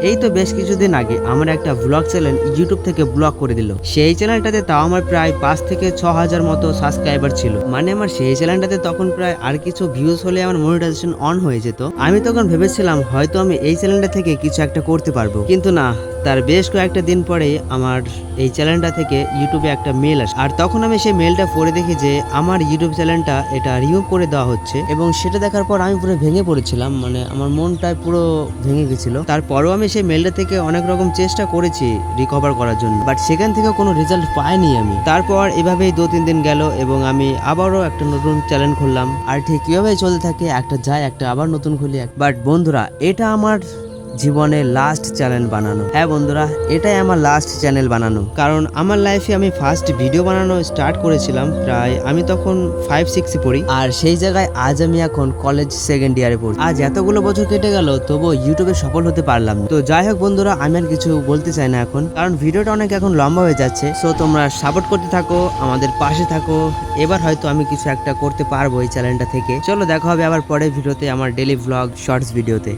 এই তো বেশ কিছুদিন আগে আমার একটা ব্লগ চ্যানেল ইউটিউব থেকে ব্লক করে দিল। সেই চ্যানেলটাতে তাও আমার প্রায় 5 থেকে 6 হাজার মতো সাবস্ক্রাইবার ছিল। মানে আমার সেই চ্যানেলটাতে তখন প্রায় আর কিছু ভিউজ হলে আমার মনিটাইজেশন অন হয়ে যেত। আমি তখন ভেবেছিলাম হয়তো আমি এই চ্যানেলটা থেকে কিছু একটা করতে পারবো, কিন্তু না, তার বেশ কয়েকটা দিন পরে আমার এই চ্যানেলটা থেকে ইউটিউবে একটা মেল আসে। আর তখন আমি সেই মেলটা পড়ে দেখি যে আমার ইউটিউব চ্যানেলটা এটা রিমুভ করে দেওয়া হচ্ছে, এবং সেটা দেখার পর আমি পুরো ভেঙে পড়েছিলাম। মানে আমার মনটাই পুরো ভেঙে গেছিল। তারপরেও আমি সেই মেলটা থেকে অনেক রকম চেষ্টা করেছি রিকভার করার জন্য, বাট সেখান থেকে কোনো রেজাল্ট পাইনি আমি। তারপর এভাবেই 2-3 দিন গেল এবং আমি আবারও একটা নতুন চ্যানেল খুললাম। আর ঠিক কিভাবে চলতে থাকে, একটা যায় একটা আবার নতুন খুলি। বাট বন্ধুরা, এটা আমার জীবনে লাস্ট চ্যানেল বানানো। হ্যাঁ বন্ধুরা, এটাই আমার লাস্ট চ্যানেল বানানো, কারণ আমার লাইফে আমি ফার্স্ট ভিডিও বানানো স্টার্ট করেছিলাম প্রায় আমি তখন 5-6 পড়ি। আর সেই জায়গায় আজ আমি এখন কলেজ সেকেন্ড ইয়ারে পড়ি। আজ এতগুলো বছর কেটে গেল, তবুও ইউটিউবে সফল হতে পারলাম না। তো যাই হোক বন্ধুরা, আমি আর কিছু বলতে চাই না এখন, কারণ ভিডিওটা অনেক এখন লম্বা হয়ে যাচ্ছে। সো তোমরা সাপোর্ট করতে থাকো, আমাদের পাশে থাকো। এবার হয়তো আমি কিছু একটা করতে পারবো এই চ্যানেলটা থেকে। চলো দেখা হবে আবার পরের ভিডিওতে, আমার ডেইলি ভ্লগ শর্টস ভিডিওতে।